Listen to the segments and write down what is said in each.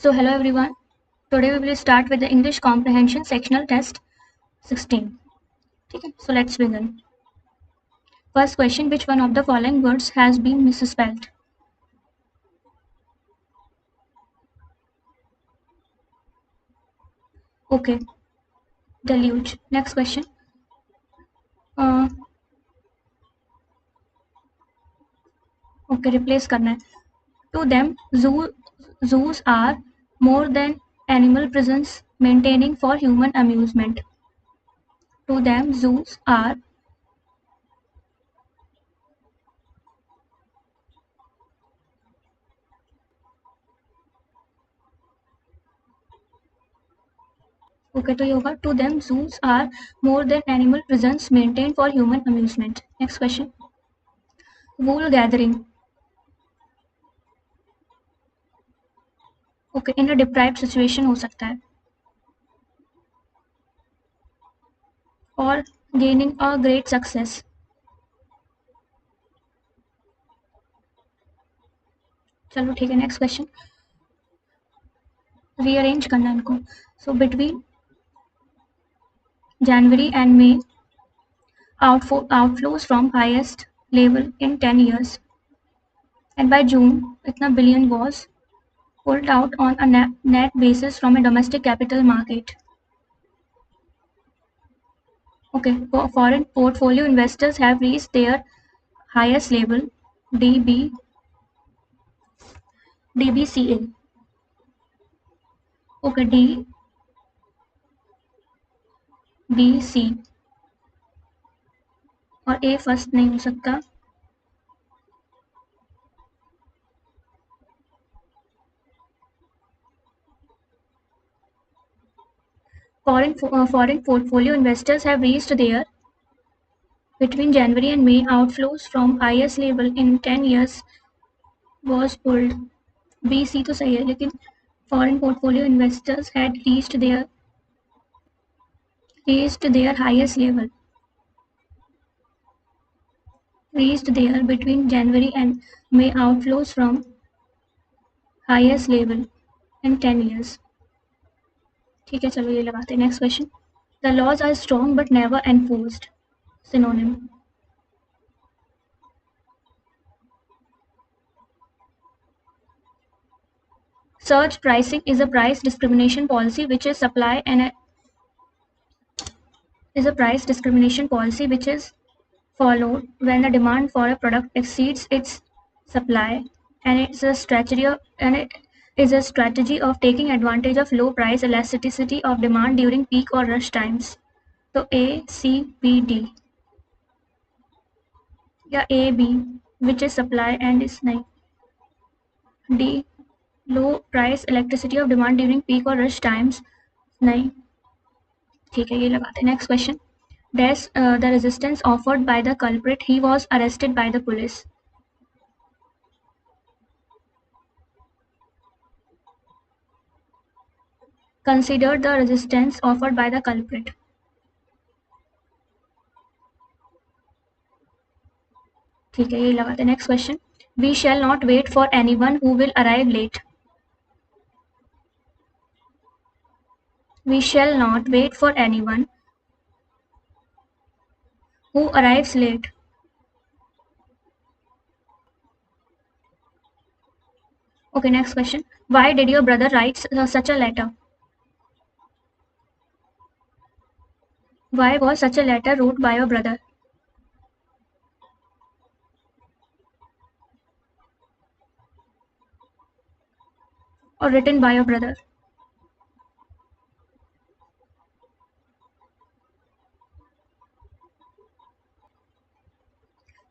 So hello everyone. Today we will start with the English Comprehension Sectional Test 16. Okay, so let's begin. First question, which one of the following words has been misspelled? Okay, deluge. Next question. Okay, replace करना है. To them, zoos are more than animal prisons maintaining for human amusement. To them, zoos are okay, तो ये होगा to them zoos are more than animal prisons maintained for human amusement. Next question. Wool gathering. Okay, in a deprived situation हो सकता है, और gaining a great success. चलो ठीक है, नेक्स्ट क्वेश्चन. रीअरेंज करना इनको. So between January and may outflows from highest level in 10 years, and by June इतना billion was pulled out on a net basis from a domestic capital market. Okay, foreign portfolio investors have reached their highest level, DBCA. Okay, DBC और ए first नहीं हो सकता. Foreign portfolio investors have reached their between January and May outflows from highest level in 10 years was pulled. BC तो सही है, लेकिन foreign portfolio investors had reached their highest level. Reached there between January and May outflows from highest level in 10 years. ठीक है, चलो ये लगाते हैं. Next question. The laws are strong but never enforced. Synonym. Surge pricing is a price discrimination policy which is followed when the demand for a product exceeds its supply, and it is a strategy of taking advantage of low price elasticity of demand during peak or rush times. So A, C, B, D. या A, B, which is supply and is नहीं. D, low price electricity of demand during peak or rush times नहीं. ठीक है, ये लगाते हैं. Next question. The resistance offered by the culprit, he was arrested by the police. Considered the resistance offered by the culprit. ठीक है, ये लगाते हैं. Next question. We shall not wait for anyone who will arrive late. We shall not wait for anyone who arrives late. Okay, next question. Why did your brother write such a letter? Why was such a letter wrote by your brother? Or written by your brother?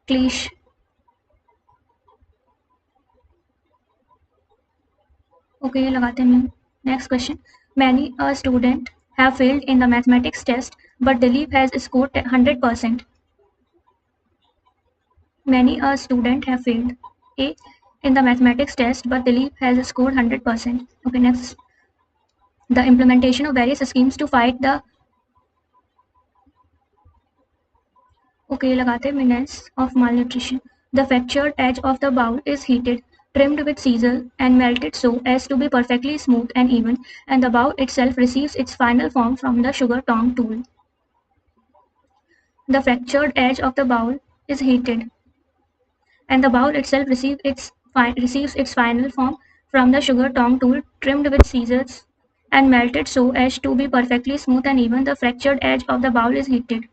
Cliche. Okay, ये लगाते हैं. Next question. Many a student have failed in the mathematics test, but Dilip has scored 100%. Many a student have failed in the mathematics test, but Dilip has scored 100%. Okay, next. The implementation of various schemes to fight the menace of malnutrition. The fractured edge of the bowl is heated. trimmed with scissors and melted so as to be perfectly smooth and even, and the bowl itself receives its final form from the sugar tong tool. The fractured edge of the bowl is heated, and the bowl itself receives its final form from the sugar tong tool, trimmed with scissors and melted so as to be perfectly smooth and even. The fractured edge of the bowl is heated.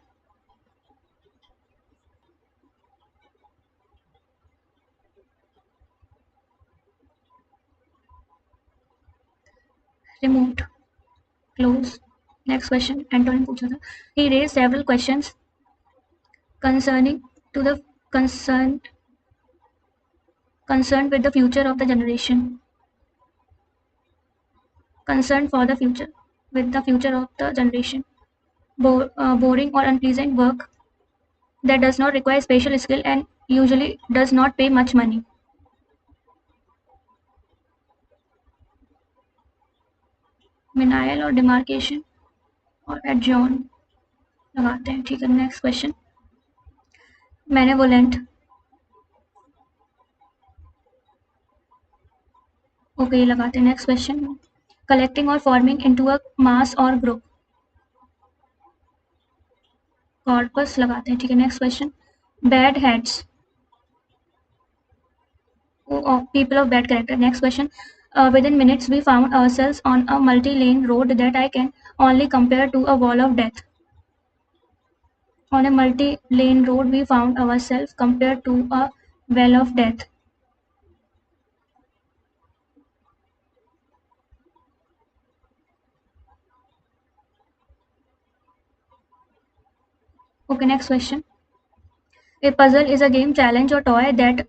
Removed. Close. Next question. Anton ने पूछा था. He raised several questions concerning to the concerned concerned with the future of the generation. Concerned for the future with the future of the generation. Boring or unpleasant work that does not require special skill and usually does not pay much money. Menial और demarcation और adjourn लगाते हैं. ठीक है. Next question. Benevolent. Okay, ये लगाते हैं. Next question. Collecting और फॉर्मिंग इनटू अ मास और ग्रुप. कॉर्पस लगाते हैं. ठीक है. Next question. Bad heads. People of bad character. Next question. Within minutes, we found ourselves on a multi-lane road that I can only compare to a wall of death. On a multi-lane road, we found ourselves compared to a well of death. Okay, next question. A puzzle is a game, challenge, or toy that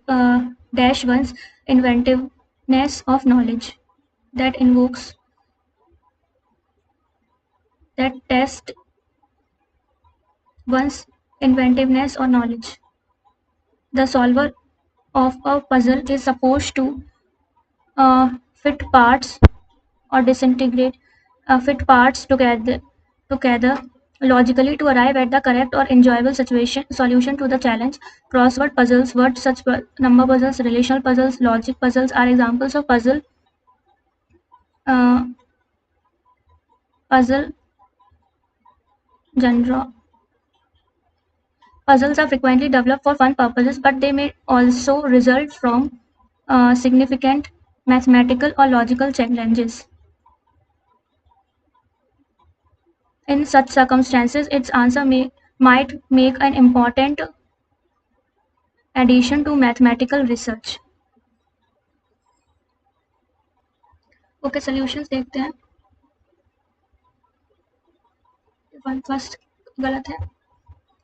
dash one's inventiveness of knowledge, that invokes, that test one's inventiveness or knowledge. The solver of a puzzle is supposed to fit parts or disintegrate fit parts together logically to arrive at the correct or enjoyable solution to the challenge. Crossword puzzles, word such number puzzles, relational puzzles, logic puzzles are examples of puzzle genre. Puzzles are frequently developed for fun purposes, but they may also result from significant mathematical or logical challenges. In such circumstances, its answer might make an important addition to mathematical research. Okay, solutions देखते हैं. First गलत है.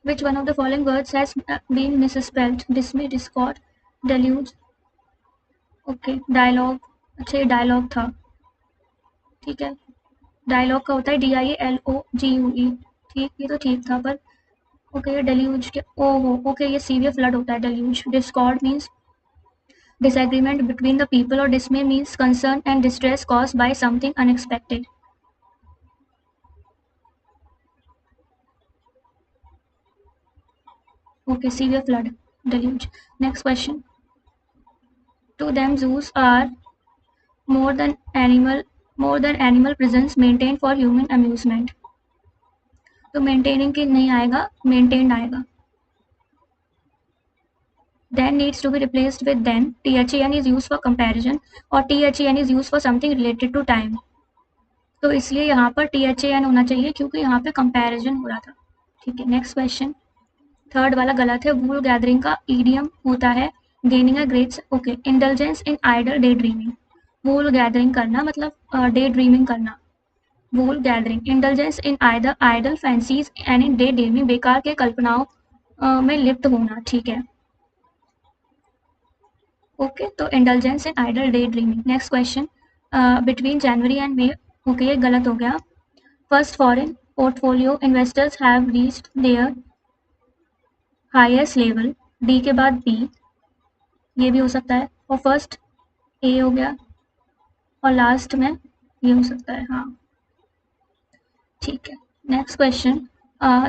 Which one of the following words has been misspelled? Dismay, discord, deluge. Okay, dialogue. अच्छा, ये dialogue था. ठीक है. Dialogue का होता है DIALOGUE. ठीक, ये तो ठीक था, पर ओके, ये deluge के ओहो. ओके, ये सीवियर फ्लड होता है deluge. Discord means disagreement between the people, or dismay means concern and distress caused by something unexpected. Okay, severe flood, deluge. Next question. To them, zoos are more than animal prisons maintained for human amusement. तो maintaining के नहीं आएगा, maintained आएगा. Then needs to be replaced with then. THEN is used for comparison और THEN is used for something related to time. तो इसलिए यहाँ पर THEN होना चाहिए क्योंकि यहाँ पे comparison हो रहा था. ठीक है. Next question. थर्ड वाला गलत है. वूल गैदरिंग का ईडियम होता है gaining a great. Okay, indulgence in idle daydreaming. Wool gathering करना मतलब डे ड्रीमिंग करना. Wool gathering. Indulgence in idle fancies and in daydreaming, बेकार के कल्पनाओं में लिप्त होना. ठीक है. ओके, तो indulgence in idle daydreaming. Next question. Between January and May. Okay, ये गलत हो गया. First foreign portfolio investors have reached their highest level. D के बाद बी, ये भी हो सकता है. और फर्स्ट ए हो गया और लास्ट में ये हो सकता है. हाँ, ठीक है. Next question.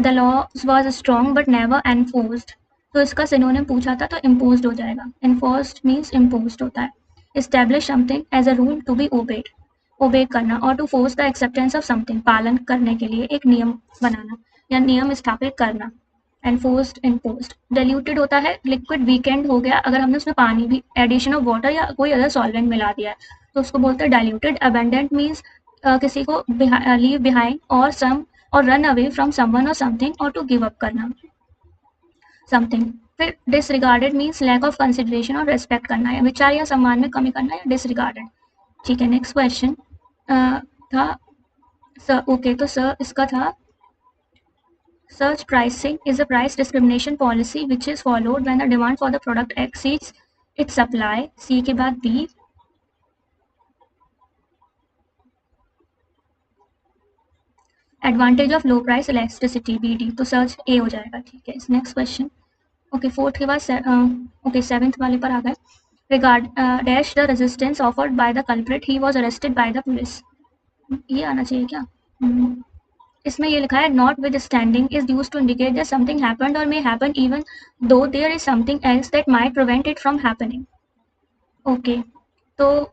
The law was strong but never enforced. तो इसका सिनोनिम पूछा था तो इम्पोज्ड हो जाएगा. इन्फोर्स्ड मीन्स इम्पोज्ड होता है. establish something as a rule to be obeyed, obey करना, और to force the acceptance of something, पालन करने के लिए एक नियम बनाना या नियम स्थापित करना, enforced imposed। diluted होता है liquid weakened हो गया अगर हमने उसमें पानी भी addition of water या कोई other solvent मिला दिया है तो उसको बोलते हैं diluted। abandoned means किसी को leave behind or some or run away from someone or something or to give up करना something। फिर disregarded means lack of consideration और respect करना है, विचार या सम्मान में कमी करना या disregarded। ठीक है, नेक्स्ट क्वेश्चन था सर, ओके तो सर इसका था surge pricing is a price discrimination policy which is followed when the demand for the product exceeds its supply. C के बाद B, advantage of low price electricity B D, तो surge A हो जाएगा। ठीक है, next question okay fourth के बाद okay seventh वाले पर आ गए। Regard dash the resistance offered by the culprit he was arrested by the police, ये आना चाहिए क्या? इसमें ये लिखा है notwithstanding is use to indicate that something happened और may happen even though there is something else that might prevent it from happening. Okay, तो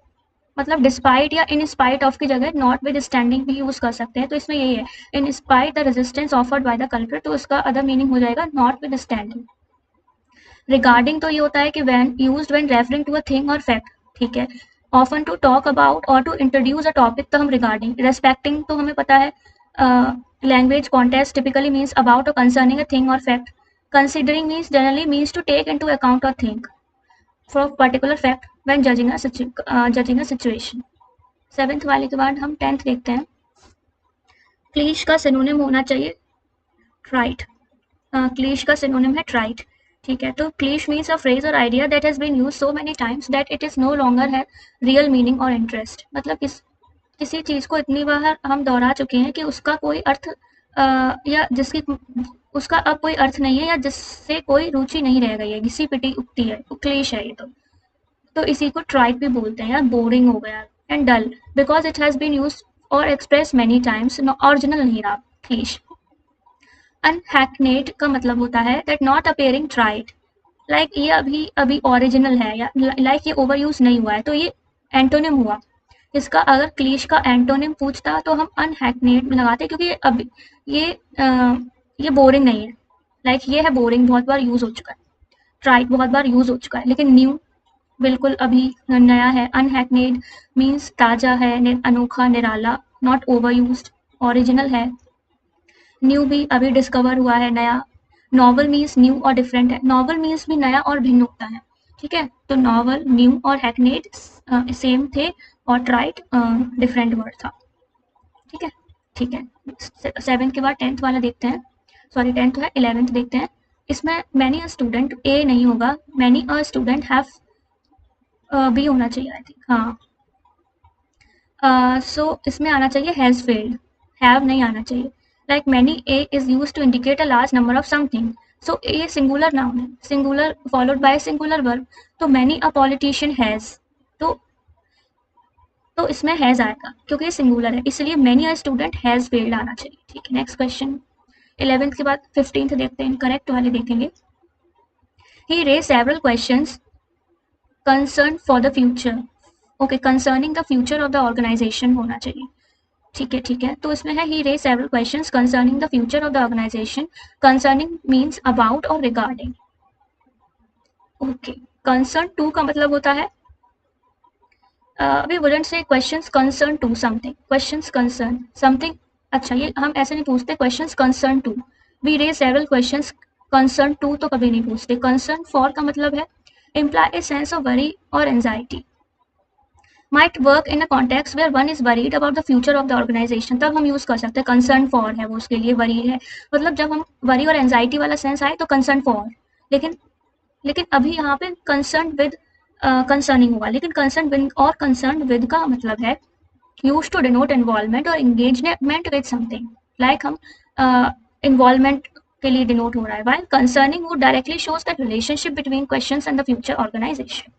मतलब डिस्पाइट या इन स्पाइट ऑफ की जगह नॉट विद स्टैंडिंग भी use कर सकते हैं, तो इसमें यही है in spite the resistance offered by the culprit, तो उसका अदर मीनिंग हो जाएगा नॉट विद स्टैंडिंग। रिगार्डिंग तो ये होता है कि when used when referring to a thing और फैक्ट। ठीक है, ऑफन टू टॉक अबाउट और टू इंट्रोड्यूस अ टॉपिक, तो हम रिगार्डिंग। रेस्पेक्टिंग तो हमें पता है language context typically means about और कंसर्निंग अ थिंग और fact. Considering means generally means to take into account और think for particular fact when judging a situation. Seventh वाले के बाद हम टेंथ देखते हैं। क्लीश का सिनोनिम होना चाहिए ट्राइट, क्लीश का सिनोनिम है ट्राइट। ठीक है, तो क्लीश मीन्स अ फ्रेज और idea that has been used so many times that it is no longer है रियल मीनिंग और इंटरेस्ट। मतलब किसी चीज को इतनी बार हम दोहरा चुके हैं कि उसका कोई अर्थ या जिसकी उसका अब कोई अर्थ नहीं है या जिससे कोई रुचि नहीं रह गई है, घिसी पिटी उक्ति है, क्लीश है ये तो इसी को ट्राइट भी बोलते हैं। यार बोरिंग हो गया and dull because it has been used और एक्सप्रेस मेनी टाइम्स, ओरिजिनल नहीं रहा क्लीश। अनहैकनेड का मतलब होता है that not appearing trite, like ये अभी ओरिजिनल है या लाइक ये ओवर यूज नहीं हुआ है, तो ये एंटोनिम हुआ। इसका अगर क्लीश का एंटोनिम पूछता तो हम अनहैकनेड लगाते, क्योंकि अब ये बोरिंग नहीं है, लाइक ये है बोरिंग बहुत बार यूज हो चुका है, ट्राइट बहुत बार यूज हो चुका है, लेकिन न्यू बिल्कुल अभी नया है। अनहैकनेड मीन्स ताजा है, अनोखा, निराला, नॉट ओवर यूज्ड, ओरिजिनल है। न्यू भी अभी डिस्कवर हुआ है, नया। नॉवल मीन्स न्यू और डिफरेंट है, नॉवल मीन्स भी नया और भिन्न होता है। ठीक है, तो नॉवल, न्यू और हैकनेड सेम थे और ट्राइट डिफरेंट वर्ड था। ठीक है, ठीक है, सेवेंथ के बाद टेंथ वाला देखते हैं, सॉरी टेंथ है, 11th देखते हैं। इसमें मैनी अ स्टूडेंट, ए नहीं होगा, many a student have be होना चाहिए आई थिंक, हाँ। सो इसमें आना चाहिए हैज फेल्ड, हैव नहीं आना चाहिए। Like many a is use to indicate a large number of something, so a singular noun है, singular followed by singular verb, तो मैनी अ पॉलिटिशियन हैज, तो इसमें हैज आएगा क्योंकि ये सिंगुलर है, इसलिए many a student has failed आना चाहिए। ठीक है, नेक्स्ट क्वेश्चन 11th के बाद 15th देखते हैं, करेक्ट वाले देखेंगे। He raise several questions concern for the future, okay concerning the future of the organisation होना चाहिए। ठीक है, ठीक है, तो इसमें है he raise several questions concerning the future of the organisation. Concerning means about और रिगार्डिंग। ओके, कंसर्न टू का मतलब होता है we wouldn't say questions concern to something, questions concern something। अच्छा, ये हम ऐसे नहीं पूछते questions concern to, we raise several questions concern to तो कभी नहीं पूछते। concern for का मतलब है imply a sense of worry or anxiety, might work in a context where one is worried about the future of the organization, तब हम use कर सकते हैं concern for है वो उसके लिए, worry है, मतलब जब हम worry और anxiety वाला सेंस आए तो concern for, लेकिन अभी यहाँ पे concerned with कंसर्निंग होगा, लेकिन कंसर्न विद और कंसर्न विद का मतलब है यूज टू डिनोट इन्वॉल्वमेंट और एंगेजमेंट विद समथिंग, लाइक हम इन्वॉल्वमेंट के लिए डिनोट हो रहा है, व्हाइल कंसर्निंग वो directly shows the relationship between questions and the future organization.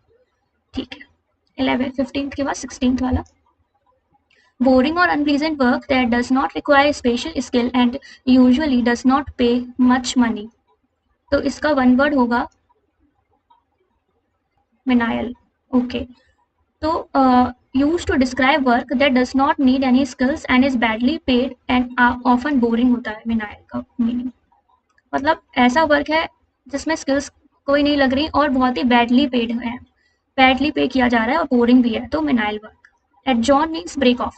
ठीक है, 15th के बाद 16th वाला, बोरिंग और unpleasant work that does not require special skill and usually does not pay much money, तो इसका वन वर्ड होगा मिनायल। ओके, तो use to describe work that does not need any skills and is badly paid and often boring होता है मिनाइल का meaning. मतलब ऐसा work है जिसमें स्किल्स कोई नहीं लग रही और बहुत ही बैडली पेड है, बैडली पे किया जा रहा है और बोरिंग भी है, तो menial work. Adjourn means break off,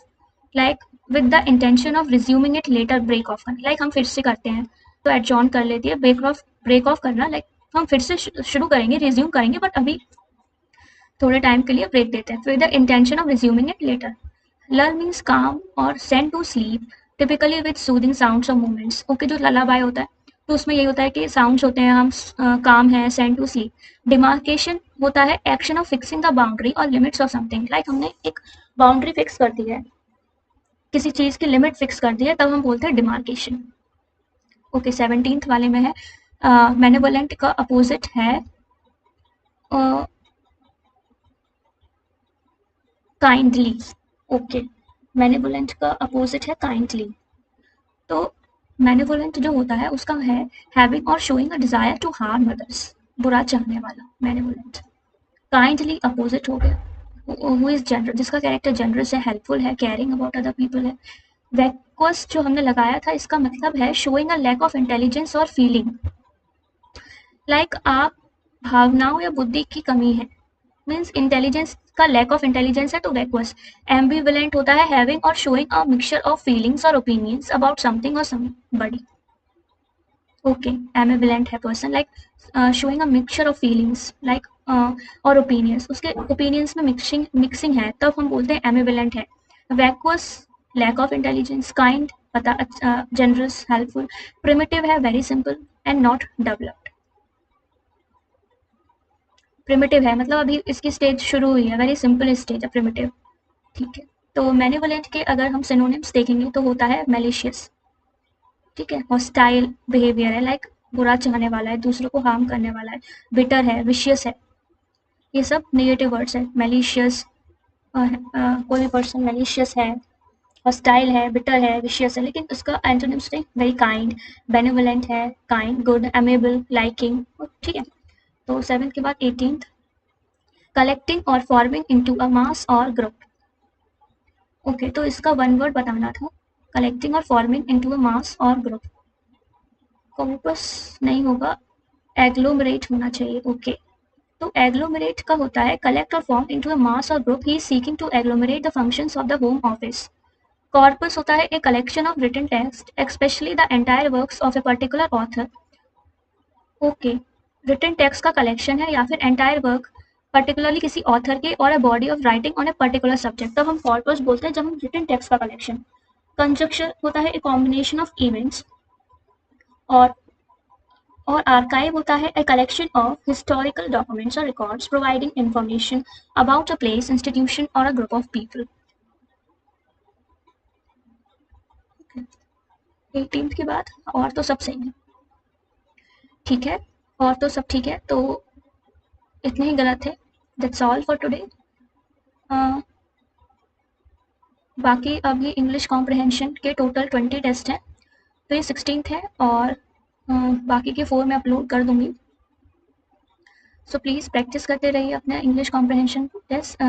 like with the intention of resuming it later, break off करना, लाइक हम फिर से करते हैं तो एडजॉर्न कर लेती है। ब्रेक ऑफ करना लाइक हम फिर से शुरू करेंगे, रिज्यूम करेंगे, बट अभी थोड़े टाइम के लिए ब्रेक देते हैं, with the intention of resuming it later. Lull means calm और send to sleep, typically with soothing sounds और मूवमेंट्स। ओके, जो ललाबाई होता है तो उसमें यही होता है कि साउंड्स होते हैं, हम काम है, सेंड टू स्लीप। डिमार्केशन होता है action of fixing the boundary और लिमिट्स ऑफ समथिंग, लाइक हमने एक बाउंड्री फिक्स कर दी है, किसी चीज की लिमिट फिक्स कर दी है, तब हम बोलते हैं डिमार्केशन। ओके, 17th वाले में है बेनेवोलेंट का अपोजिट है काइंडली। ओके, बेनेवोलेंट का अपोजिट है काइंडली। तो बेनेवोलेंट जो होता है उसका है हैविंग और showing a desire to harm others, बुरा चाहने वाला बेनेवोलेंट। काइंडली अपोजिट हो गया हु इज जनरस, जिसका कैरेक्टर जनरस है, हेल्पफुल है, केयरिंग अबाउट अदर पीपल है। वैक्वस जो हमने लगाया था इसका मतलब है showing a lack of intelligence और फीलिंग, लाइक आप भावनाओं या बुद्धि की कमी है, मीन्स इंटेलिजेंस का लैक ऑफ इंटेलिजेंस है तो वैक्वस। एम्बिवेलेंट होता है हैविंग और showing a mixture of feelings और ओपिनियंस अबाउट समथिंग और समबडी। ओके, एम्बिवेलेंट है person like showing a mixture of feelings like और ओपिनियंस, उसके ओपिनियंस में मिक्सिंग है, तब हम बोलते हैं एम्बिवेलेंट है। वैक्वस लैक ऑफ इंटेलिजेंस, काइंड पता, जनरस, हेल्पफुल। प्रिमिटिव है very simple and not developed. Primitive है मतलब अभी इसकी स्टेज शुरू हुई है, वेरी सिंपल स्टेज है प्रिमिटिव। ठीक है, तो मैनिपुलेट के अगर हम सिनोनिम्स देखेंगे तो होता है मैलिशियस, ठीक है, हॉस्टाइल बिहेवियर है, लाइक बुरा चाहने वाला है, दूसरों को हार्म करने वाला है। बिटर है, विशियस है, ये सब नेगेटिव वर्ड्स है। मैलिशियस, कोई भी पर्सन मैलिशियस है, हॉस्टाइल है, बिटर है, विशियस है, लेकिन उसका एंटोनिम्स थे वेरी काइंड, बेनिवोलेंट है, काइंड, गुड, अमेबल, लाइकिंग, ठीक है। तो 7th के बाद 18th, कलेक्टिंग और फॉर्मिंग इनटू अ मास और ग्रुप। ओके, तो इसका वन वर्ड बताना था, कलेक्टिंग और फॉर्मिंग इनटू अ मास और ग्रुप। कॉर्पस नहीं होगा, एग्लोमरेट होना चाहिए। ओके, तो एग्लोमरेट का होता है कलेक्ट और फॉर्म इनटू अ मास और group, he is seeking to agglomerate the functions of the home office. Corpus होता है a collection of written text, especially the entire works of a particular author. Okay, written text का collection है या फिर entire work particularly किसी author के और a body of writing on a particular subject, तब हम कॉर्पस बोलते हैं जब हम रिटन टेक्स्ट का कलेक्शन। कंजक्शन होता है ए कॉम्बिनेशन ऑफ इवेंट्स, और आर्काइव होता है a collection of historical documents और records providing information about a place, institution और a group of people. 18th के बाद और तो सब सही है, ठीक है, और तो सब ठीक है, तो इतने ही गलत है। That's all for today. बाकी अभी इंग्लिश कॉम्प्रहेंशन के टोटल 20 टेस्ट हैं, तो ये 16th है और बाकी के 4 मैं अपलोड कर दूंगी। सो प्लीज़ प्रैक्टिस करते रहिए अपना English comprehension test,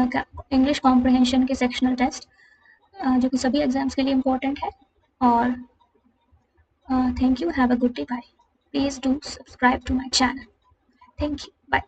English comprehension के सेक्शनल टेस्ट, जो कि सभी एग्जाम्स के लिए इम्पोर्टेंट है। और thank you, have a good day, bye. Please do subscribe to my channel. Thank you, bye.